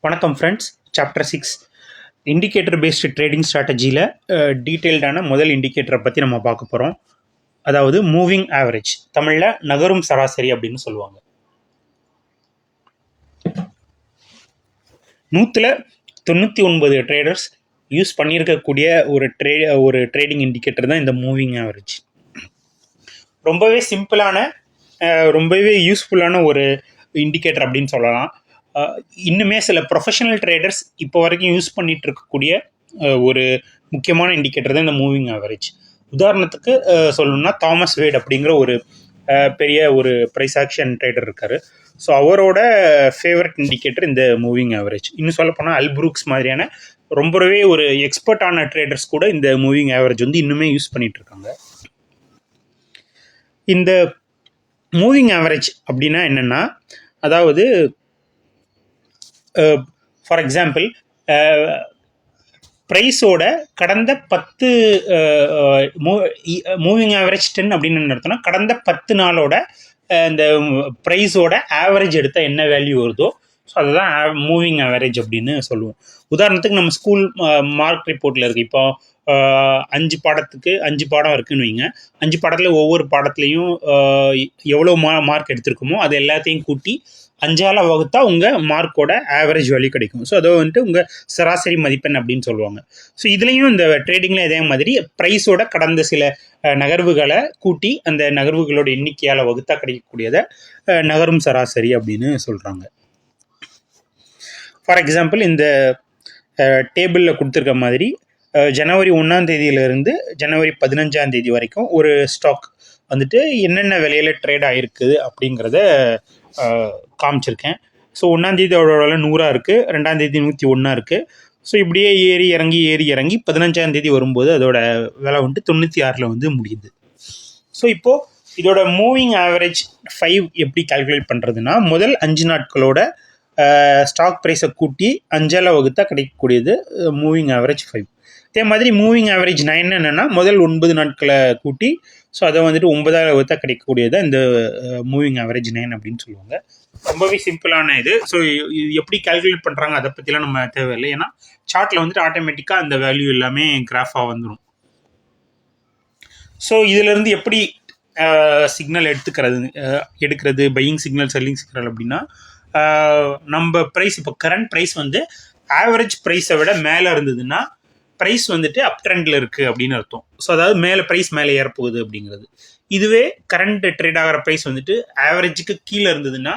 வணக்கம் friends. Chapter 6 indicator based trading ஸ்ட்ராட்டஜியில் டீட்டெயில்டான முதல் இண்டிகேட்டரை பற்றி நம்ம பார்க்க போகிறோம். அதாவது மூவிங் ஆவரேஜ், தமிழில் நகரும் சராசரி அப்படின்னு சொல்லுவாங்க. 199 ட்ரேடர்ஸ் யூஸ் பண்ணியிருக்கக்கூடிய ஒரு ட்ரேடிங் இண்டிகேட்டர் தான் இந்த மூவிங் ஆவரேஜ். ரொம்பவே சிம்பிளான ரொம்பவே யூஸ்ஃபுல்லான ஒரு இண்டிகேட்டர் அப்படின்னு சொல்லலாம். இன்னுமே சில ப்ரொஃபஷனல் ட்ரேடர்ஸ் இப்போ வரைக்கும் யூஸ் பண்ணிட்டு இருக்கக்கூடிய ஒரு முக்கியமான இண்டிகேட்டர் தான் இந்த மூவிங் ஆவரேஜ். உதாரணத்துக்கு சொல்லணும்னா தாமஸ் வேட் அப்படிங்கிற ஒரு பெரிய ஒரு ப்ரைஸ் ஆக்ஷன் ட்ரேடர் இருக்கார். ஸோ அவரோட ஃபேவரட் இண்டிகேட்டர் இந்த மூவிங் ஆவரேஜ். இன்னும் சொல்லப்போனால் அல்ப்ரூக்ஸ் மாதிரியான ரொம்பவே ஒரு எக்ஸ்பர்ட்டான ட்ரேடர்ஸ் கூட இந்த மூவிங் ஆவரேஜ் வந்து இன்னுமே யூஸ் பண்ணிட்டு இருக்காங்க. இந்த மூவிங் ஆவரேஜ் அப்படின்னா என்னென்னா, அதாவது ஃபார் எக்ஸாம்பிள் ப்ரைஸோட கடந்த 10 மூவிங் ஆவரேஜ் 10 அப்படின்னு என்ன அர்த்தம்னா, கடந்த 10 நாளோட இந்த ப்ரைஸோட ஆவரேஜ் எடுத்தால் என்ன வேல்யூ வருதோ, ஸோ அதுதான் மூவிங் ஆவரேஜ் அப்படின்னு சொல்லுவோம். உதாரணத்துக்கு நம்ம ஸ்கூல் மார்க் ரிப்போர்ட்டில் இருக்குது. இப்போ 5 பாடத்துக்கு 5 பாடம் இருக்குன்னு வைங்க. 5 பாடத்தில் ஒவ்வொரு பாடத்துலையும் எவ்வளோ மார்க் எடுத்திருக்குமோ அது எல்லாத்தையும் கூட்டி 5ஆல் வகுத்தா உங்கள் மார்க்கோட ஆவரேஜ் வேல்யூ கிடைக்கும். ஸோ அதை வந்துட்டு உங்கள் சராசரி மதிப்பெண் அப்படின்னு சொல்லுவாங்க. ஸோ இதுலேயும் இந்த ட்ரேடிங்கில் இதே மாதிரி ப்ரைஸோட கடந்த சில நகர்வுகளை கூட்டி அந்த நகர்வுகளோட எண்ணிக்கையால் வகுத்தா கிடைக்கக்கூடியதை நகரும் சராசரி அப்படின்னு சொல்கிறாங்க. ஃபார் எக்ஸாம்பிள் இந்த டேபிளில் கொடுத்துருக்க மாதிரி ஜனவரி 1ஆம் தேதியிலிருந்து ஜனவரி 15ஆம் தேதி வரைக்கும் ஒரு ஸ்டாக் வந்துட்டு என்னென்ன விலையில் ட்ரேட் ஆகிருக்குது அப்படிங்கிறத காமிச்சிருக்கேன். ஸோ 1ஆம் தேதி அதோட விலை 100 இருக்குது, 2ஆம் தேதி 101 இருக்குது. ஸோ இப்படியே ஏறி இறங்கி 15ஆம் தேதி வரும்போது அதோட விலை வந்துட்டு 96 வந்து முடியுது. ஸோ இப்போது இதோட மூவிங் ஆவரேஜ் 5 எப்படி கால்குலேட் பண்ணுறதுன்னா, முதல் 5 நாட்களோட ஸ்டாக் ப்ரைஸை கூட்டி 5ஆல் வகுத்தா கிடைக்கக்கூடியது மூவிங் ஆவரேஜ் 5. அதே மாதிரி மூவிங் ஆவரேஜ் 9 என்னென்னா, முதல் 9 நாட்களை கூட்டி ஸோ அதை வந்துட்டு 9ஆல் வகுத்தா கிடைக்கக்கூடியது இந்த மூவிங் ஆவரேஜ் 9 அப்படின்னு சொல்லுவாங்க. ரொம்பவே சிம்பிளான இது. ஸோ இது எப்படி கால்குலேட் பண்ணுறாங்க அதை பற்றிலாம் நம்ம தேவையில்லை. ஏன்னா சார்ட்டில் வந்துட்டு ஆட்டோமேட்டிக்காக அந்த வேல்யூ எல்லாமே கிராஃபாக வந்துடும். ஸோ இதிலேருந்து எப்படி சிக்னல் எடுக்கிறது பையிங் சிக்னல், செல்லிங் சிக்னல் அப்படின்னா, நம்ம ப்ரைஸ் இப்போ கரண்ட் ப்ரைஸ் வந்து ஆவரேஜ் ப்ரைஸை விட மேலே இருந்ததுன்னா ப்ரைஸ் வந்துட்டு அப் ட்ரெண்டில் இருக்குது அப்படின்னு அர்த்தம். ஸோ அதாவது ப்ரைஸ் மேலே ஏறப்போகுது அப்படிங்கிறது. இதுவே கரண்ட் ட்ரேட் ஆகிற ப்ரைஸ் வந்துட்டு ஆவரேஜுக்கு கீழே இருந்ததுன்னா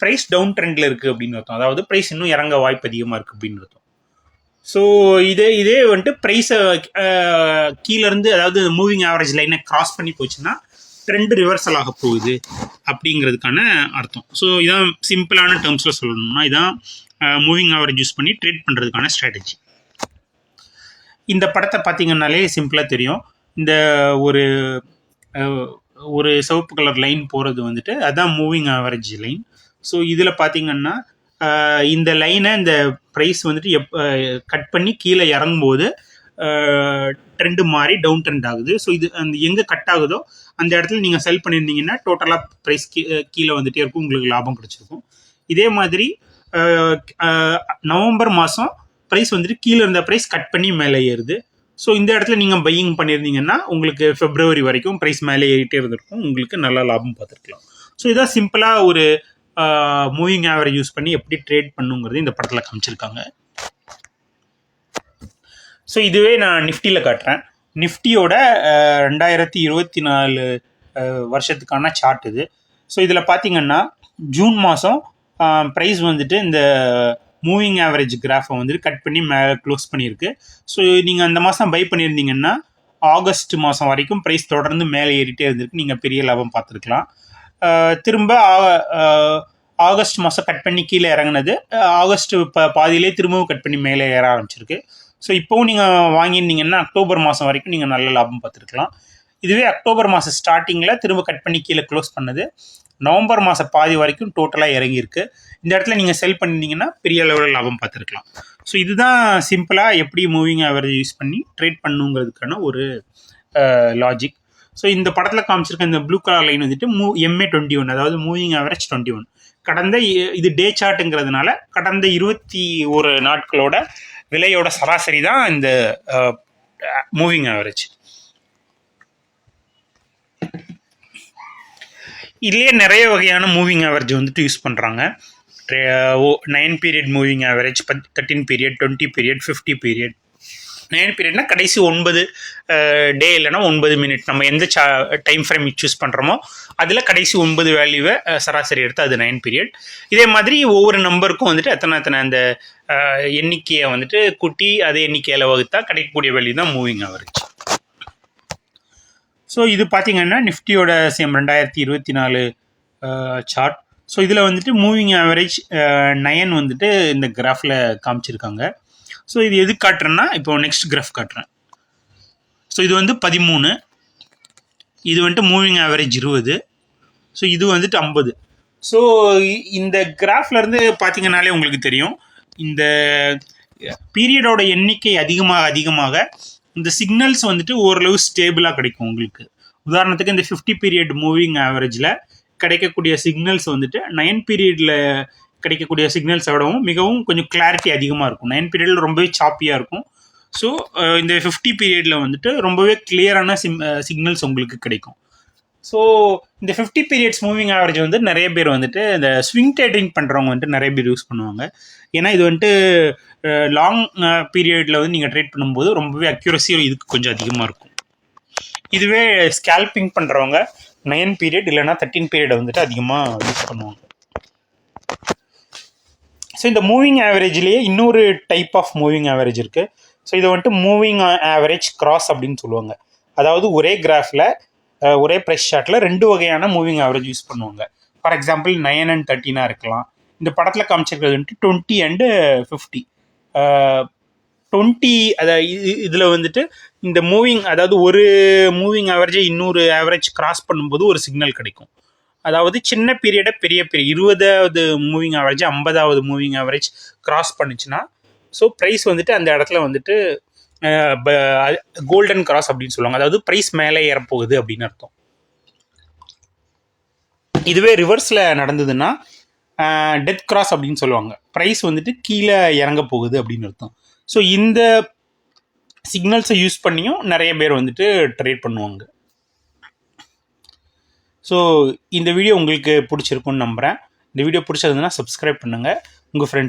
ப்ரைஸ் டவுன் ட்ரெண்டில் இருக்குது அப்படின்னு அர்த்தம். அதாவது ப்ரைஸ் இன்னும் இறங்க வாய்ப்பு அதிகமாக இருக்குது அப்படின்னு அர்த்தம். ஸோ இதே வந்துட்டு ப்ரைஸை கீழேருந்து, அதாவது மூவிங் ஆவரேஜ் லைனை கிராஸ் பண்ணி போச்சுன்னா ட்ரெண்ட் ரிவர்சல் ஆக போகுது அப்படிங்கிறதுக்கான அர்த்தம். ஸோ இதான் சிம்பிளான டேர்ம்ஸில் சொல்லணும்னா இதான் மூவிங் ஆவரேஜ் யூஸ் பண்ணி ட்ரேட் பண்ணுறதுக்கான ஸ்ட்ராட்டஜி. இந்த படத்தை பார்த்தீங்கன்னாலே சிம்பிளாக தெரியும். இந்த ஒரு சிவப்பு கலர் லைன் போகிறது வந்துட்டு அதுதான் மூவிங் ஆவரேஜ் லைன். ஸோ இதில் பார்த்தீங்கன்னா இந்த லைனை இந்த ப்ரைஸ் வந்துட்டு கட் பண்ணி கீழே இறங்கும்போது ட்ரெண்டு மாறி டவுன் ட்ரெண்ட் ஆகுது. ஸோ இது அந்த எங்கே கட் ஆகுதோ அந்த இடத்துல நீங்கள் செல் பண்ணியிருந்தீங்கன்னா டோட்டலாக ப்ரைஸ் கீழே வந்துட்டே இருக்கும், உங்களுக்கு லாபம் கிடச்சிருக்கும். இதே மாதிரி நவம்பர் மாதம் ப்ரைஸ் வந்துட்டு கீழே இருந்த ப்ரைஸ் கட் பண்ணி மேலே ஏறுது. ஸோ இந்த இடத்துல நீங்கள் பையிங் பண்ணியிருந்தீங்கன்னா உங்களுக்கு பிப்ரவரி வரைக்கும் ப்ரைஸ் மேலே ஏறிட்டே இருந்திருக்கும், உங்களுக்கு நல்ல லாபம் பார்த்துருக்கலாம். ஸோ இதான் சிம்பிளாக ஒரு மூவிங் ஆவரேஜ் யூஸ் பண்ணி எப்படி ட்ரேட் பண்ணுங்கிறது இந்த படத்தில் காமிச்சிருக்காங்க. ஸோ இதுவே நான் நிஃப்டியில் காட்டுறேன். நிஃப்டியோட 2024 வருஷத்துக்கான சார்ட் இது. ஸோ இதில் பார்த்தீங்கன்னா ஜூன் மாதம் ப்ரைஸ் வந்துட்டு இந்த மூவிங் ஆவரேஜ் கிராஃபை வந்துட்டு கட் பண்ணி மேலே க்ளோஸ் பண்ணியிருக்கு. ஸோ நீங்கள் அந்த மாதம் பை பண்ணியிருந்தீங்கன்னா ஆகஸ்ட் மாதம் வரைக்கும் ப்ரைஸ் தொடர்ந்து மேலே ஏறிட்டே இருந்திருக்கு, நீங்கள் பெரிய லாபம் பார்த்துருக்கலாம். திரும்ப ஆகஸ்ட் மாதம் கட் பண்ணி கீழே இறங்கினது ஆகஸ்ட் பாதியிலே திரும்பவும் கட் பண்ணி மேலே ஏற ஆரம்பிச்சிருக்கு. ஸோ இப்போவும் நீங்கள் வாங்கியிருந்தீங்கன்னா அக்டோபர் மாதம் வரைக்கும் நீங்கள் நல்ல லாபம் பார்த்துருக்கலாம். இதுவே அக்டோபர் மாதம் ஸ்டார்டிங்கில் திரும்ப கட் பண்ணி கீழே க்ளோஸ் பண்ணது நவம்பர் மாதம் பாதி வரைக்கும் டோட்டலாக இறங்கியிருக்கு. இந்த இடத்துல நீங்கள் செல் பண்ணியிருந்தீங்கன்னா பெரிய அளவில் லாபம் பார்த்துருக்கலாம். ஸோ இதுதான் சிம்பிளாக எப்படி மூவிங் ஆவரேஜ் யூஸ் பண்ணி ட்ரேட் பண்ணுங்கிறதுக்கான ஒரு லாஜிக். ஸோ இந்த படத்தில் காமிச்சிருக்க இந்த ப்ளூ கலர் லைன் வந்துட்டு MA 21, அதாவது மூவிங் ஆவரேஜ் 21. கடந்த இது டே சார்ட்டுங்கிறதுனால கடந்த 21 நாட்களோட விலையோட சராசரி தான் இந்த மூவிங் ஆவரேஜ். இதுலேயே நிறைய வகையான மூவிங் ஆவரேஜ் வந்துட்டு யூஸ் பண்ணுறாங்க. 9 period moving average, 13 period, 20 period, 50 period. 9 பீரியட்னா கடைசி 9 டே இல்லைனா 9 மினிட் நம்ம எந்த டைம் ஃப்ரேம் சூஸ் பண்ணுறோமோ அதில் கடைசி 9 வேல்யூவை சராசரி எடுத்து அது 9 பீரியட். இதே மாதிரி ஒவ்வொரு நம்பருக்கும் வந்துட்டு எத்தனை அந்த எண்ணிக்கையை வந்துட்டு கூட்டி அதே எண்ணிக்கையில் வகுத்தா கிடைக்கக்கூடிய வேல்யூ தான் மூவிங் ஆவரேஜ். ஸோ இது பார்த்தீங்கன்னா நிஃப்டியோட சேம் 2024 சார்ட். ஸோ இதில் வந்துட்டு மூவிங் ஆவரேஜ் 9 வந்துட்டு இந்த கிராஃபில் காமிச்சிருக்காங்க. ஸோ இது எது காட்டுறேன்னா இப்போ நெக்ஸ்ட் கிராஃப் காட்டுறேன். ஸோ இது வந்து 13, இது வந்துட்டு மூவிங் ஆவரேஜ் 20, ஸோ இது வந்துட்டு 50. ஸோ இந்த கிராஃப்லேருந்து பார்த்தீங்கன்னாலே உங்களுக்கு தெரியும் இந்த பீரியடோட எண்ணிக்கை அதிகமாக இந்த சிக்னல்ஸ் வந்துட்டு ஓரளவு ஸ்டேபிளாக கிடைக்கும் உங்களுக்கு. உதாரணத்துக்கு இந்த 50 பீரியட் மூவிங் ஆவரேஜில் கிடைக்கக்கூடிய சிக்னல்ஸ் வந்துட்டு 9 பீரியடில் கிடைக்கக்கூடிய சிக்னல்ஸை விடவும் மிகவும் கொஞ்சம் கிளாரிட்டி அதிகமாக இருக்கும். 9 பீரியடில் ரொம்பவே சாப்பியாக இருக்கும். ஸோ இந்த 50 பீரியடில் வந்துட்டு ரொம்பவே கிளியரான சிக்னல்ஸ் உங்களுக்கு கிடைக்கும். ஸோ இந்த 50 பீரியட்ஸ் மூவிங் ஆவரேஜ் வந்து நிறைய பேர் வந்துட்டு இந்த ஸ்விங் ட்ரேடிங் பண்ணுறவங்க வந்துட்டு நிறைய பேர் யூஸ் பண்ணுவாங்க. ஏன்னா இது வந்துட்டு லாங் பீரியடில் வந்து நீங்கள் ட்ரேட் பண்ணும்போது ரொம்பவே அக்யூரஸியும் இதுக்கு கொஞ்சம் அதிகமாக இருக்கும். இதுவே ஸ்கேல்பிங் பண்ணுறவங்க 9 பீரியட் இல்லைனா 13 பீரியடை வந்துட்டு அதிகமாக யூஸ் பண்ணுவாங்க. ஸோ இந்த மூவிங் ஆவரேஜ்லேயே இன்னொரு டைப் ஆஃப் மூவிங் ஆவரேஜ் இருக்குது. ஸோ இதை வந்துட்டு மூவிங் ஆவரேஜ் கிராஸ் அப்படின்னு சொல்லுவாங்க. அதாவது ஒரே கிராஃபில் ஒரே ப்ரைஸ் சார்ட்டில் 2 வகையான மூவிங் ஆவரேஜ் யூஸ் பண்ணுவாங்க. ஃபார் எக்ஸாம்பிள் 9 and 13 இருக்கலாம். இந்த படத்தில் காமிச்சிருக்கிறது வந்துட்டு 20 and 50. 20 இதில் வந்துட்டு இந்த மூவிங், அதாவது ஒரு மூவிங் ஆவரேஜை இன்னொரு ஆவரேஜ் கிராஸ் பண்ணும்போது ஒரு சிக்னல் கிடைக்கும். அதாவது சின்ன பீரியடை பெரிய 20வது மூவிங் ஆவரேஜ் 50வது மூவிங் ஆவரேஜ் கிராஸ் பண்ணுச்சுன்னா ஸோ ப்ரைஸ் வந்துட்டு அந்த இடத்துல வந்துட்டு கோல்டன் கிராஸ் அப்படின்னு சொல்லுவாங்க. அதாவது ப்ரைஸ் மேலே ஏறப்போகுது அப்படின்னு அர்த்தம். இதுவே ரிவர்ஸில் நடந்ததுன்னா டெத் கிராஸ் அப்படின்னு சொல்லுவாங்க. ப்ரைஸ் வந்துட்டு கீழே இறங்க போகுது அப்படின்னு அர்த்தம். ஸோ இந்த சிக்னல்ஸை யூஸ் பண்ணியும் நிறைய பேர் வந்துட்டு ட்ரேட் பண்ணுவாங்க. ஸோ இந்த வீடியோ உங்களுக்கு பிடிச்சிருக்குன்னு நம்புகிறேன். இந்த வீடியோ பிடிச்சதுன்னா சப்ஸ்கிரைப் பண்ணுங்கள், உங்கள் ஃப்ரெண்ட்ஸ்